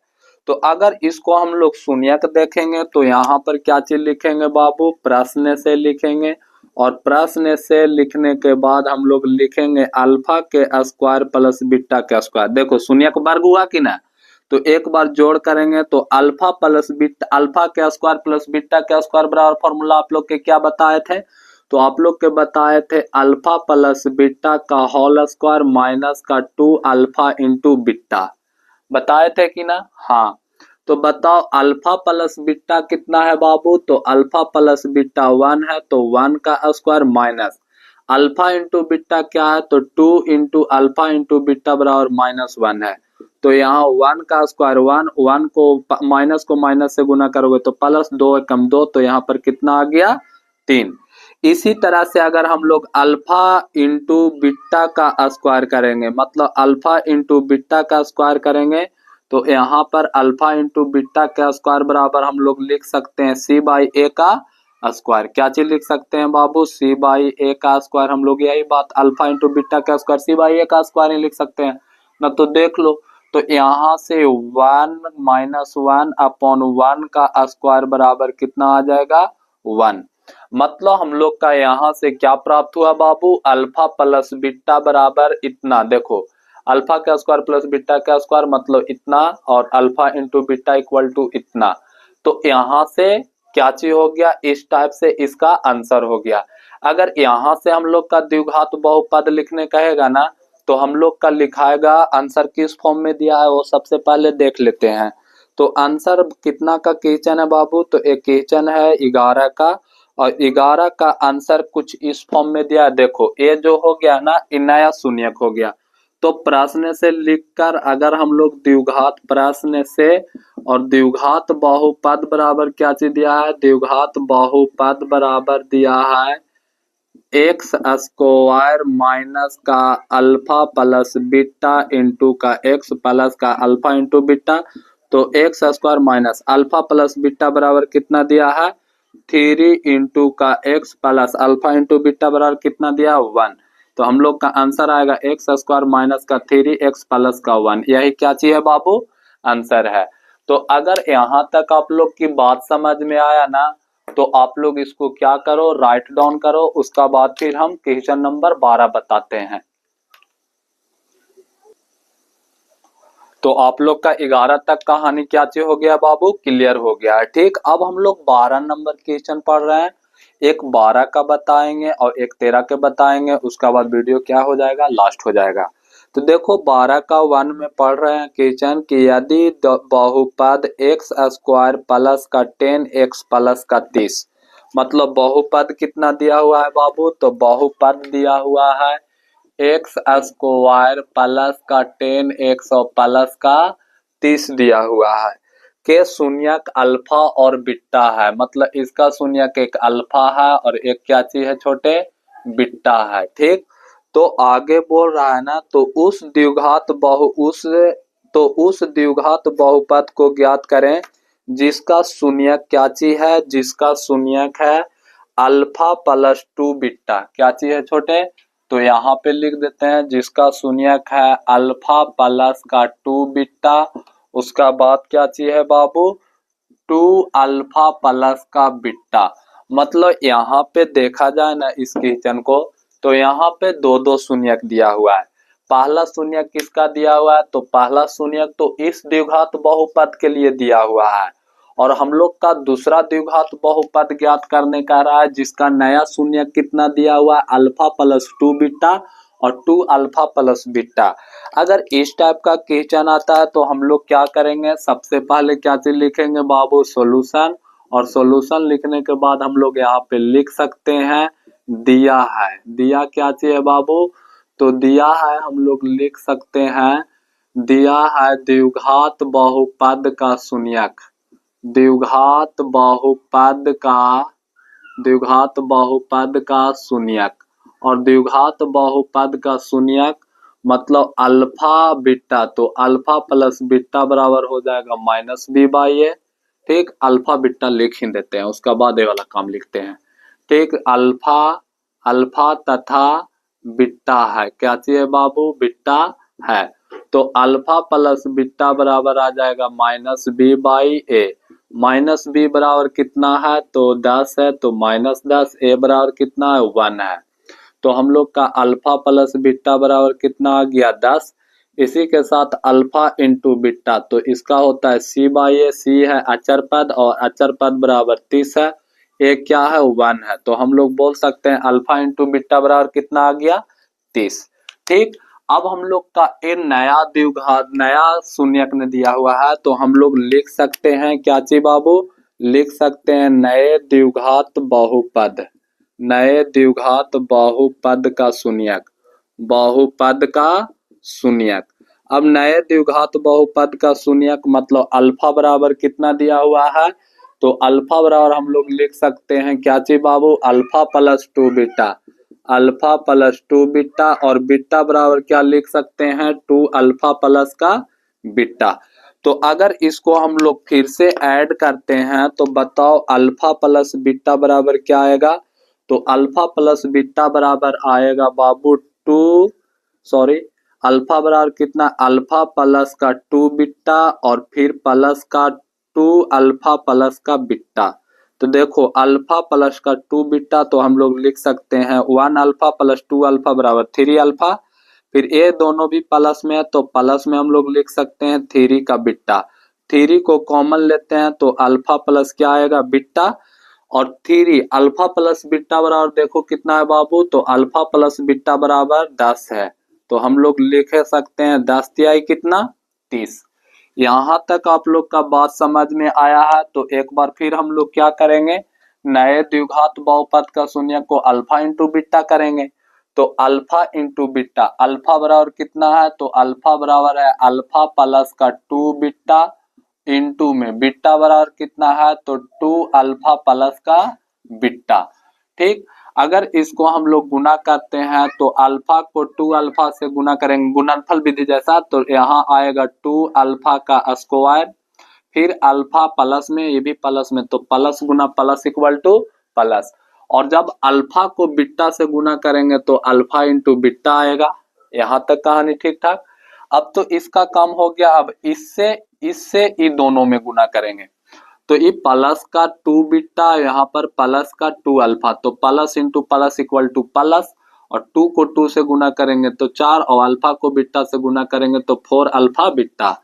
तो अगर इसको हम लोग शून्यक देखेंगे तो यहाँ पर क्या चीज लिखेंगे बाबू? प्रश्न से लिखेंगे और प्रश्न से लिखने के बाद हम लोग लिखेंगे अल्फा के स्क्वायर प्लस बीटा के स्क्वायर। देखो शून्यक वर्ग हुआ कि ना, तो एक बार जोड़ करेंगे तो अल्फा प्लस बीटा, अल्फा के स्क्वायर प्लस बीटा के स्क्वायर बराबर फॉर्मूला आप लोग के क्या बताए थे? तो आप लोग के बताए थे अल्फा प्लस बीटा का होल स्क्वायर माइनस का 2 अल्फा इंटू बीटा, बताए थे कि ना? हाँ। तो बताओ अल्फा प्लस बीटा कितना है बाबू? तो अल्फा प्लस बीटा 1 है, तो 1 का square minus alpha into beta क्या है? तो 2 इंटू अल्फा इंटू बीटा बराबर -1 है। तो यहाँ 1 का स्क्वायर 1 को माइनस से गुना करोगे तो प्लस 2 एकम 2, तो यहाँ पर कितना आ गया? 3। इसी तरह से अगर हम लोग अल्फा इंटू बीटा का स्क्वायर करेंगे, मतलब अल्फा इंटू बीटा का स्क्वायर करेंगे, तो यहाँ पर अल्फा इंटू बीटा का स्क्वायर बराबर हम लोग लिख सकते हैं c/a का स्क्वायर। क्या चीज लिख सकते हैं बाबू? c/a का स्क्वायर। हम लोग यही बात अल्फा इंटू बीटा का स्क्वायर c/a का स्क्वायर ही लिख सकते हैं ना। तो देख लो, तो यहाँ से 1 - 1 अपॉन 1 का स्क्वायर बराबर कितना आ जाएगा? 1। मतलब हम लोग का यहाँ से क्या प्राप्त हुआ बाबू? अल्फा प्लस बीटा बराबर इतना। देखो अल्फा का स्क्वायर प्लस बीटा का स्क्वायर मतलब इतना और alpha into beta equal to इतना। तो यहाँ से क्या चीज हो गया? इस टाइप से इसका आंसर हो गया। अगर यहाँ से हम लोग का द्विघात बहुपद लिखने कहेगा ना, तो हम लोग का लिखाएगा आंसर किस फॉर्म में दिया है वो सबसे पहले देख लेते हैं। तो आंसर कितना का क्वेश्चन है बाबू? तो एक क्वेश्चन है 11 का और 11 का आंसर कुछ इस फॉर्म में दिया है। देखो ये जो हो गया ना, ये नया शून्यक हो गया। तो प्रश्न से लिखकर अगर हम लोग द्विघात प्रश्न से और द्विघात बहुपद बराबर क्या चीज दिया है? द्विघात बहुपद बराबर दिया है एक्स स्क्वायर माइनस का अल्फा प्लस बीटा इंटू का एक्स प्लस का अल्फा इंटू बीटा। तो x square minus alpha plus beta बराबर कितना दिया है? 3 इंटू का x plus alpha into beta बराबर कितना दिया? 1। तो हम लोग का आंसर आएगा एक्स स्क्वायर माइनस का 3x प्लस का 1। यही क्या चीज है बाबू? आंसर है। तो अगर यहाँ तक आप लोग की बात समझ में आया ना, तो आप लोग इसको क्या करो? राइट डाउन करो। उसका बाद फिर हम क्वेश्चन नंबर 12 बताते हैं। तो आप लोग का 11 तक कहानी क्या चीज हो गया बाबू? क्लियर हो गया है। ठीक, अब हम लोग 12 नंबर क्वेश्चन पढ़ रहे हैं। एक 12 का बताएंगे और एक 13 के बताएंगे, उसका बाद वीडियो क्या हो जाएगा? लास्ट हो जाएगा। तो देखो 12 का 1 में पढ़ रहे हैं क्वेश्चन कि यदि बहुपद एक्स स्क्वायर प्लस का 10x प्लस का 30, मतलब बहुपद कितना दिया हुआ है बाबू? तो बहुपद दिया हुआ है एक्स स्क्वायर प्लस का 10x और प्लस का 30 दिया हुआ है के शून्यक अल्फा और बीटा है। मतलब इसका शून्यक एक अल्फा है और एक क्या चीज है छोटे? बीटा है। ठीक, तो आगे बोल रहा है ना, तो उस द्विघात बहुपद को ज्ञात करें जिसका शून्यक क्या चीज है? जिसका शून्यक है अल्फा प्लस 2 बीटा। क्या चीज है छोटे? तो यहाँ पे लिख देते हैं जिसका शून्यक है अल्फा प्लस का 2 बीटा। उसका बाद क्या चीज है बाबू? 2 अल्फा प्लस का बीटा। मतलब यहाँ पे देखा जाए ना इस क्वेश्चन को, तो यहाँ पे दो शून्यक दिया हुआ है। पहला शून्यक किसका दिया हुआ है? तो पहला शून्यक तो इस द्विघात बहुपद के लिए दिया हुआ है और हम लोग का दूसरा द्विघात बहुपद ज्ञात करने का रहा है, जिसका नया शून्य कितना दिया हुआ है, अल्फा प्लस 2 बीटा और 2 अल्फा प्लस बीटा। अगर इस टाइप का क्वेश्चन आता है तो हम लोग क्या करेंगे, सबसे पहले क्या चीज लिखेंगे बाबू, सॉल्यूशन। और सॉल्यूशन लिखने के बाद हम लोग यहाँ पे लिख सकते हैं दिया है। दिया क्या चीज है बाबू, तो दिया है हम लोग लिख सकते हैं, दिया है द्विघात बहुपद का शून्यक। द्विघात बहुपद का शून्यक। और द्विघात बहुपद का शून्यक मतलब अल्फा बीटा, तो अल्फा प्लस बीटा बराबर हो जाएगा माइनस बी बाई ए। ठीक, अल्फा बीटा लिख ही देते हैं, उसका बाद ये वाला काम लिखते हैं। ठीक, अल्फा तथा बीटा है, क्या चाहिए बाबू, बीटा है। तो अल्फा प्लस बीटा बराबर आ जाएगा minus b by a. Minus b बराबर कितना है, तो 10 है, तो माइनस 10। ए बराबर कितना है, 1 है। तो हम लोग का अल्फा प्लस बीटा बराबर कितना आ गया, 10। इसी के साथ अल्फा इंटू बीटा, तो इसका होता है सी बाई ए। सी है अचर पद और अचर पद बराबर 30 है। ए क्या है, 1 है। तो हम लोग बोल सकते हैं अल्फा इंटू बीटा बराबर कितना आ गया, 30। ठीक, अब हम लोग का एक नया द्विघात, नया शून्यक ने दिया हुआ है, तो हम लोग लिख सकते हैं क्या चीज बाबू, लिख सकते हैं नए द्विघात बहुपद। नए द्विघात बहुपद का शून्यक, बहुपद का शून्यक। अब नए द्विघात बहुपद का शून्यक मतलब अल्फा बराबर कितना दिया हुआ है, तो अल्फा बराबर हम लोग लिख सकते हैं क्या चीज बाबू, alpha plus 2 beta. Alpha plus 2 beta और बीटा बराबर क्या लिख सकते हैं, 2 अल्फा प्लस का बीटा। तो अगर इसको हम लोग फिर से ऐड करते हैं तो बताओ अल्फा प्लस बीटा बराबर क्या आएगा, तो अल्फा प्लस बीटा बराबर आएगा बाबू अल्फा बराबर कितना, अल्फा प्लस का 2 बीटा और फिर प्लस का 2 अल्फा प्लस का बीटा। तो देखो अल्फा प्लस का 2 बीटा, तो हम लोग लिख सकते हैं 1 अल्फा प्लस 2 अल्फा बराबर 3 अल्फा। फिर ये दोनों भी प्लस में है, तो प्लस में हम लोग लिख सकते हैं 3 का बीटा। 3 को कॉमन लेते हैं तो अल्फा प्लस क्या आएगा, बीटा। और 3 अल्फा प्लस बीटा बराबर देखो कितना है बाबू, तो अल्फा प्लस बीटा बराबर 10 है। तो हम लोग लिख सकते हैं 10 तिहाई कितना, 30। यहाँ तक आप लोग का बात समझ में आया है, तो एक बार फिर हम लोग क्या करेंगे, नए द्विघात बहुपद का शून्य को अल्फा इंटू बीटा करेंगे। तो अल्फा इंटू बीटा, अल्फा बराबर कितना है, तो अल्फा बराबर है अल्फा प्लस का 2 बीटा इंटू में बीटा बराबर कितना है, तो 2 अल्फा प्लस का बीटा। ठीक, अगर इसको हम लोग गुना करते हैं तो अल्फा को 2 अल्फा से गुना करेंगे गुणनफल विधि जैसा, तो यहाँ आएगा 2 अल्फा का स्क्वायर, फिर अल्फा प्लस में, ये भी प्लस में, तो plus Guna plus equal to plus. और जब अल्फा को बीटा से गुना करेंगे तो अल्फा इंटू बीटा आएगा। यहाँ तक कहानी ठीक ठाक। अब तो इसका काम हो गया, अब इससे इन दोनों में गुना करेंगे, तो ये प्लस का 2 बीटा, यहाँ पर प्लस का 2 अल्फा, तो plus into plus equal to plus. और 2 को 2 से गुना करेंगे तो 4, और अल्फा को बीटा से गुना करेंगे तो 4 अल्फा बीटा।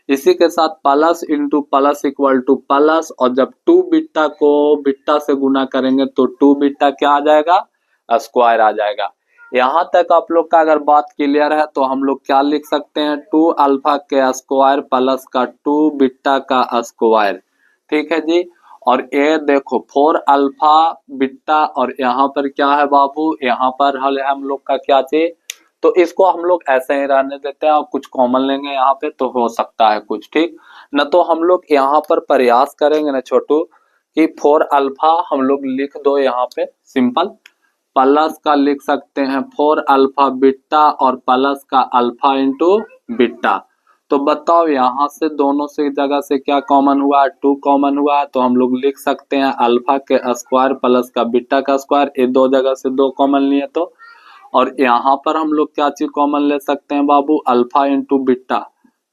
इसी के साथ plus into plus equal to plus, और जब 2 बीटा को बीटा से गुना करेंगे तो 2 बीटा क्या आ जाएगा, स्क्वायर आ जाएगा। यहाँ तक आप लोग का अगर बात क्लियर है तो हम लोग क्या लिख सकते हैं, 2 अल्फा के स्क्वायर प्लस का 2 बीटा का स्क्वायर। ठीक है जी। और ये देखो 4 अल्फा बीटा, और यहाँ पर क्या है बाबू, यहाँ पर हल है हम लोग का क्या चीज, तो इसको हम लोग ऐसे ही रहने देते हैं और कुछ कॉमन लेंगे यहाँ पे, तो हो सकता है कुछ ठीक न। तो हम लोग यहाँ पर प्रयास करेंगे ना छोटू कि 4 अल्फा हम लोग लिख दो, यहाँ पे सिंपल प्लस का लिख सकते हैं 4 अल्फा बीटा और प्लस का अल्फा इंटू बीटा। तो बताओ यहाँ से दोनों से जगह से क्या कॉमन हुआ, 2 कॉमन हुआ, तो हम लोग लिख सकते हैं अल्फा के स्क्वायर प्लस का बीटा का स्क्वायर। ये 2 जगह से 2 कॉमन लिए तो, और यहाँ पर हम लोग क्या चीज कॉमन ले सकते हैं बाबू, अल्फा इंटू बीटा।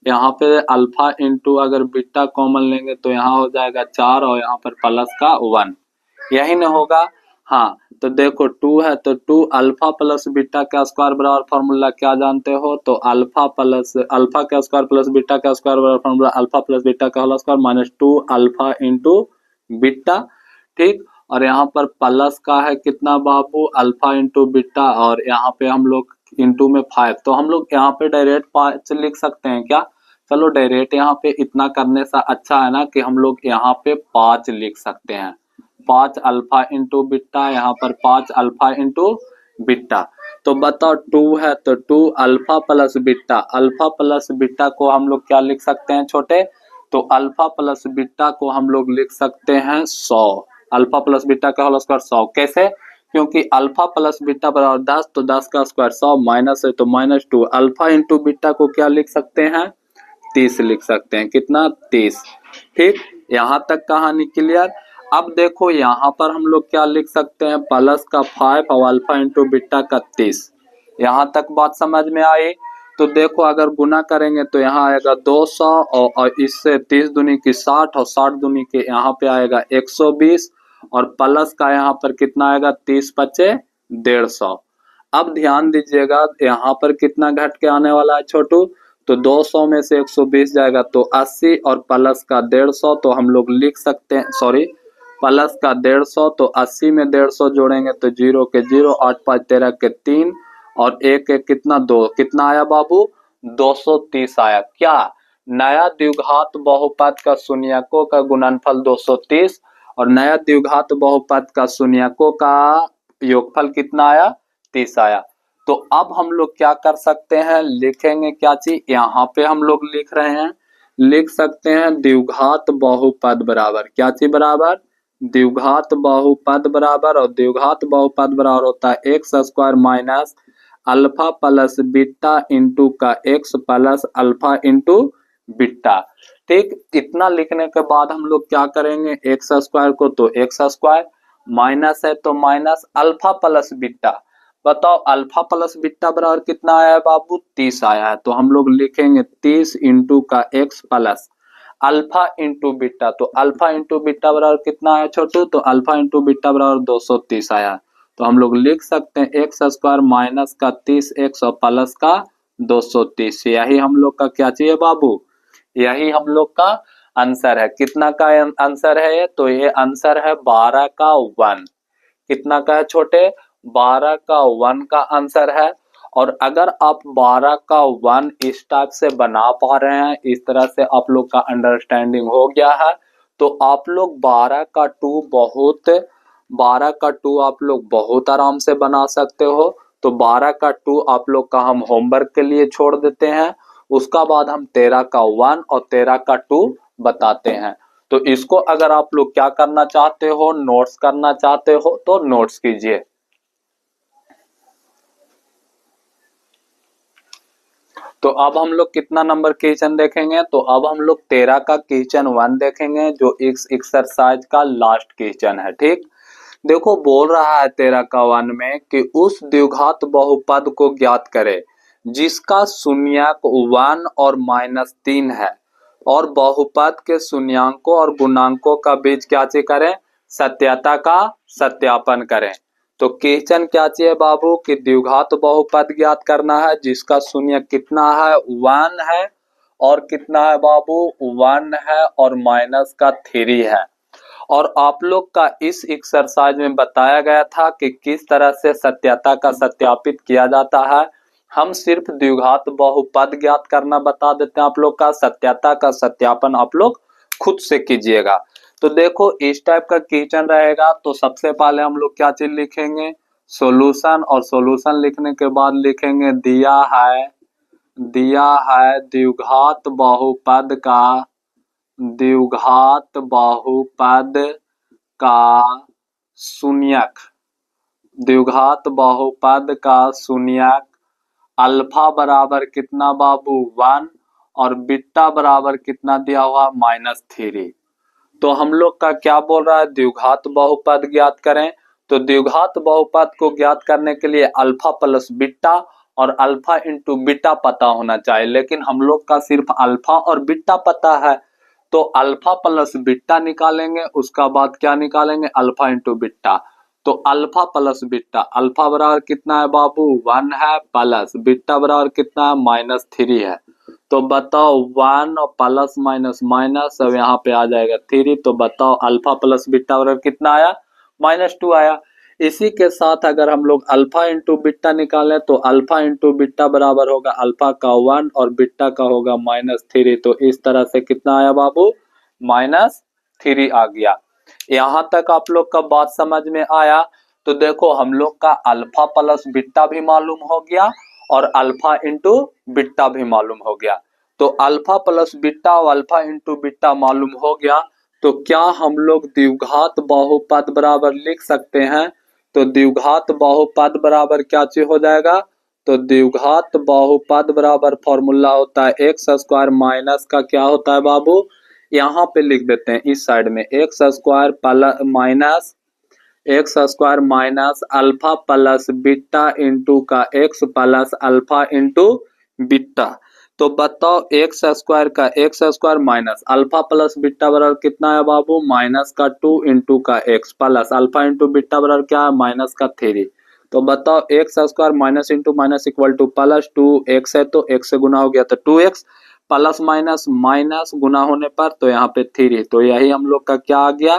यहाँ पे अल्फा इंटू अगर बीटा कॉमन लेंगे तो यहाँ हो जाएगा 4, और यहाँ पर प्लस का 1, यही न होगा। हाँ, तो देखो 2 है तो 2 अल्फा प्लस बीटा का स्क्वायर बराबर फॉर्मूला क्या जानते हो? तो अल्फा का स्क्वायर प्लस बीटा का स्क्वायर बराबर फॉर्मूला अल्फा प्लस बीटा का whole square minus 2 alpha into beta. ठीक, और यहाँ पर प्लस का है कितना बाबू? अल्फा इंटू बीटा, और यहाँ पे हम लोग इंटू में 5, तो हम लोग यहाँ पे डायरेक्ट 5 लिख सकते हैं क्या? चलो डायरेक्ट यहाँ पे इतना करने से अच्छा है ना कि हम लोग यहाँ पे 5 लिख सकते हैं। 5 अल्फा इंटू बीटा, यहाँ पर 5 अल्फा इंटू बीटा। तो बताओ 2 है तो 2 alpha plus beta, alpha plus beta को हम लोग क्या लिख सकते हैं छोटे? तो अल्फा प्लस बीटा को हम लोग लिख सकते हैं 100। अल्फा प्लस बीटा का होल स्क्वायर 100। कैसे? क्योंकि अल्फा प्लस बीटा बराबर 10, तो 10 का स्क्वायर 100, माइनस है तो -2 अल्फा इंटू बीटा को क्या लिख सकते हैं? 30 लिख सकते हैं। कितना? 30। ठीक, यहाँ तक कहानी क्लियर। अब देखो यहाँ पर हम लोग क्या लिख सकते हैं? प्लस का 5 और अल्फा इंटू बीटा का 30। यहाँ तक बात समझ में आई? तो देखो अगर गुना करेंगे तो यहाँ आएगा 200, और इससे 30 दूनी की 60, और 60 दूनी के यहाँ पे आएगा 120, और प्लस का यहाँ पर कितना आएगा? 30 पचे 150। अब ध्यान दीजिएगा यहाँ पर कितना घट के आने वाला है छोटू? तो 200 में से 120 जाएगा तो 80, और प्लस का 150, तो हम लोग लिख सकते हैं, सॉरी प्लस का 150, तो 80 में 150 जोड़ेंगे तो 0 के 0, 8 5 13 के 3, और 1 1 कितना 2, कितना आया बाबू? 230 आया। क्या? नया द्विघात बहुपद का शून्यकों का गुणनफल 230, और नया द्विघात बहुपद का शून्यकों का योगफल कितना आया? 30 आया। तो अब हम लोग क्या कर सकते हैं? लिखेंगे क्या चीज? यहाँ पे हम लोग लिख रहे हैं, लिख सकते हैं द्विघात बहुपद बराबर क्या चीज बराबर? द्विघात बहुपद बराबर, और द्विघात बहुपद बराबर होता है x square minus alpha plus beta into का x plus alpha into beta. ठीक, इतना लिखने के बाद हम लोग क्या करेंगे? एक्स स्क्वायर को तो एक्स स्क्वायर, माइनस है तो माइनस अल्फा प्लस बीटा। बताओ अल्फा प्लस बीटा बराबर कितना आया है बाबू? 30 आया है। तो हम लोग लिखेंगे 30 इंटू का x plus alpha into beta. तो अल्फा इंटू बीटा बराबर कितना आया छोटू? तो अल्फा इंटू बीटा बराबर 230 आया। तो हम लोग लिख सकते हैं एक्स स्क्वायर माइनस का 30 एक्स और प्लस का 230। यही हम लोग का क्या चाहिए बाबू? यही हम लोग का आंसर है। कितना का आंसर है ये? तो ये आंसर है 12 का 1। कितना का है छोटे? 12 का 1 का आंसर है। और अगर आप 12 का 1 इस टाइप से बना पा रहे हैं, इस तरह से आप लोग का अंडरस्टैंडिंग हो गया है, तो आप लोग 12 का 2 आप लोग बहुत आराम से बना सकते हो। तो 12 का 2 आप लोग का हम होमवर्क के लिए छोड़ देते हैं। उसका बाद हम 13 का 1 और 13 का 2 बताते हैं। तो इसको अगर आप लोग क्या करना चाहते हो? नोट्स करना चाहते हो तो नोट्स कीजिए। तो अब हम लोग कितना नंबर क्वेश्चन देखेंगे? तो अब हम लोग 13 का क्वेश्चन 1 देखेंगे, जो इस एक्सरसाइज का लास्ट क्वेश्चन है। ठीक, देखो बोल रहा है 13 का 1 में कि उस द्विघात बहुपद को ज्ञात करे जिसका शून्यक 1 और -3 है, और बहुपद के शून्यकों और गुणांकों का बीच क्या चीज करें? सत्यता का सत्यापन करें। तो क्वेश्चन क्या चाहिए बाबू? कि द्विघात बहुपद ज्ञात करना है जिसका शून्य कितना है? 1 है, और कितना है बाबू? 1 है और माइनस का 3 है। और आप लोग का इस एक्सरसाइज में बताया गया था कि किस तरह से सत्यता का सत्यापित किया जाता है। हम सिर्फ द्विघात बहुपद ज्ञात करना बता देते हैं आप लोग का, सत्यता का सत्यापन आप लोग खुद से कीजिएगा। तो देखो इस टाइप का क्वेश्चन रहेगा, तो सबसे पहले हम लोग क्या चीज लिखेंगे? सॉल्यूशन, और सॉल्यूशन लिखने के बाद लिखेंगे दिया है द्विघात बहुपद का शून्यक, द्विघात बहुपद का शून्यक अल्फा बराबर कितना बाबू? 1, और बीटा बराबर कितना दिया हुआ? -3। तो हम लोग का क्या बोल रहा है? द्विघात बहुपद ज्ञात करें। तो द्विघात बहुपद को ज्ञात करने के लिए अल्फा प्लस बीटा और अल्फा इंटू बीटा पता होना चाहिए, लेकिन हम लोग का सिर्फ अल्फा और बीटा पता है। तो अल्फा प्लस बीटा निकालेंगे, उसका बाद क्या निकालेंगे? Alpha into beta. तो अल्फा प्लस बीटा, अल्फा बराबर कितना है बाबू 1 है, प्लस बीटा बराबर कितना है -3 है। तो बताओ 1 और प्लस माइनस माइनस, अब यहाँ पे आ जाएगा 3। तो बताओ अल्फा प्लस बीटा बराबर कितना आया, -2 आया। इसी के साथ अगर हम लोग अल्फा इंटू बीटा निकालें तो अल्फा इंटू बीटा बराबर होगा अल्फा का 1 और बीटा का होगा -3। तो इस तरह से कितना आया बाबू, -3 आ गया। यहाँ तक आप लोग का बात समझ में आया। तो देखो हम लोग का अल्फा प्लस बीटा भी मालूम हो गया और अल्फा इंटू बीटा भी मालूम हो गया। तो अल्फा प्लस बीटा और अल्फा इंटू बीटा मालूम हो गया, तो क्या हम लोग द्विघात बहुपद बराबर लिख सकते हैं? तो द्विघात बहुपद बराबर क्या चीज हो जाएगा, तो द्विघात बहुपद बराबर फॉर्मूला होता है एक्स स्क्वायर माइनस का क्या होता है बाबू, यहाँ पे लिख देते हैं इस साइड में, x square minus alpha plus beta into का x plus alpha into beta. तो बताओ x square minus alpha plus beta बराबर कितना है बाबू, माइनस का 2 इंटू का x plus alpha into beta बराबर क्या है, माइनस का 3। तो बताओ x square minus into minus equal to plus 2x है, तो x से गुना हो गया तो 2x प्लस माइनस माइनस गुना होने पर तो यहाँ पे 3। तो यही हम लोग का क्या आ गया,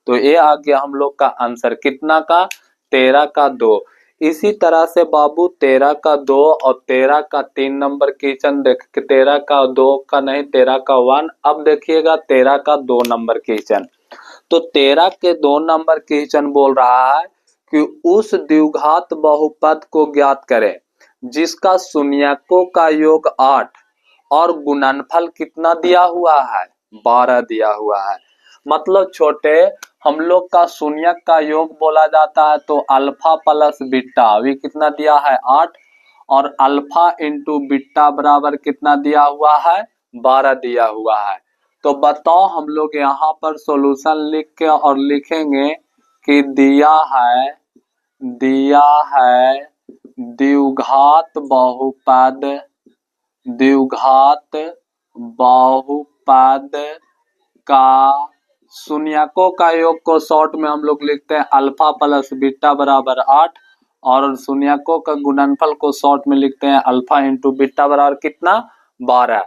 तो ये आ गया हम लोग का आंसर कितना का, 13 का 2। इसी तरह से बाबू 13 का 2 और 13 का 3 नंबर क्वेश्चन देख, 13 का 2 का नहीं 13 का 1। अब देखिएगा 13 का 2 नंबर क्वेश्चन। तो 13 के 2 नंबर क्वेश्चन बोल रहा है कि उस द्विघात बहुपद को ज्ञात करें जिसका शून्यकों का योग 8 और गुणनफल कितना दिया हुआ है, 12 दिया हुआ है। मतलब छोटे हम लोग का शून्यक का योग बोला जाता है, तो अल्फा प्लस बीटा अभी कितना दिया है 8 और अल्फा इंटू बीटा बराबर कितना दिया हुआ है, 12 दिया हुआ है। तो बताओ हम लोग यहाँ पर सॉल्यूशन लिख के और लिखेंगे कि दिया है द्विघात बहुपद का शून्यकों का योग को शॉर्ट में हम लोग लिखते हैं अल्फा प्लस बीटा बराबर 8 और शून्यकों का गुणनफल को शॉर्ट में लिखते हैं अल्फा इंटू बीटा बराबर कितना, 12।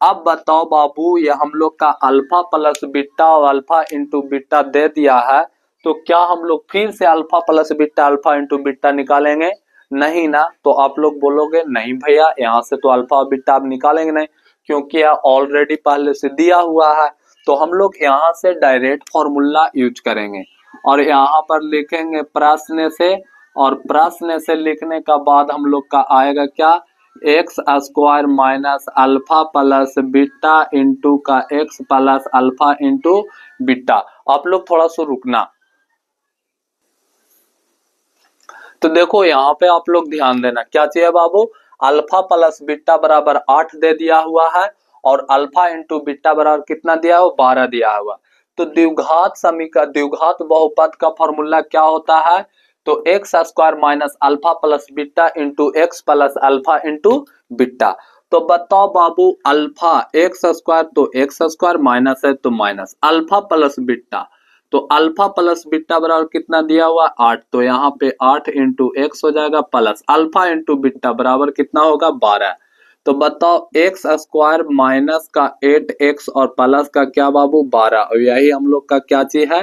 अब बताओ बाबू ये हम लोग का अल्फा प्लस बीटा और अल्फा इंटू बीटा दे दिया है, तो क्या हम लोग फिर से alpha plus beta alpha into beta निकालेंगे, नहीं ना। तो आप लोग बोलोगे नहीं भैया यहाँ से तो अल्फा और बीटा आप निकालेंगे नहीं, क्योंकि यह ऑलरेडी पहले से दिया हुआ है। तो हम लोग यहाँ से डायरेक्ट फॉर्मूला यूज करेंगे और यहाँ पर लिखेंगे प्रश्न से, और प्रश्न से लिखने का बाद हम लोग का आएगा क्या, x square minus alpha plus beta into का x plus alpha into beta. आप लोग थोड़ा सा रुकना। तो देखो यहाँ पे आप लोग ध्यान देना, क्या चाहिए बाबू, अल्फा प्लस बीटा बराबर 8 दे दिया हुआ है और अल्फा इंटू बीटा बराबर कितना दिया हुआ, 12 दिया हुआ। तो द्विघात बहुपद का फॉर्मूला क्या होता है, तो x square minus alpha plus beta into x plus alpha into beta. तो बताओ बाबू अल्फा एक्स स्क्वायर, तो एक्स स्क्वायर माइनस है तो माइनस अल्फा प्लस बीटा, तो अल्फा प्लस बीटा बराबर कितना दिया हुआ 8, तो यहाँ पे 8 इंटू एक्स हो जाएगा प्लस अल्फा इंटू बीटा बराबर कितना होगा 12। तो बताओ एक्स स्क्वायर माइनस का 8x और प्लस का क्या बाबू 12, और यही हम लोग का क्या चीज है,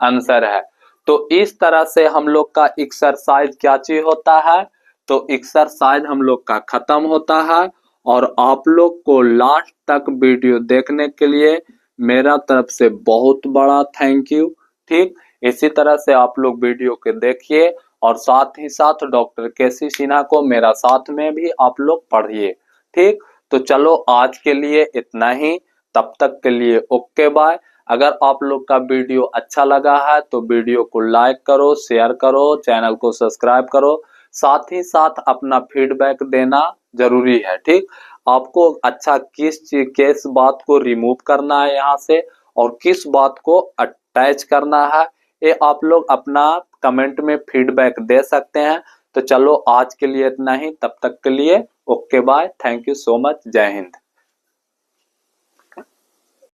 आंसर है। तो इस तरह से हम लोग का एक्सरसाइज क्या चीज होता है, तो एक्सरसाइज हम लोग का खत्म होता है। और आप लोग को लास्ट तक वीडियो देखने के लिए मेरा तरफ से बहुत बड़ा थैंक यू। ठीक, इसी तरह से आप लोग वीडियो के देखिए और साथ ही साथ डॉक्टर केसी सिन्हा को मेरा साथ में भी आप लोग पढ़िए। ठीक, तो चलो आज के लिए इतना ही, तब तक के लिए ओके बाय। अगर आप लोग का वीडियो अच्छा लगा है तो वीडियो को लाइक करो, शेयर करो, चैनल को सब्सक्राइब करो, साथ ही साथ अपना फीडबैक देना जरूरी है। ठीक, आपको अच्छा किस बात को रिमूव करना है यहाँ से और किस बात को अटैच करना है, ये आप लोग अपना कमेंट में फीडबैक दे सकते हैं। तो चलो आज के लिए इतना ही, तब तक के लिए okay bye, thank you so much, जय हिंद।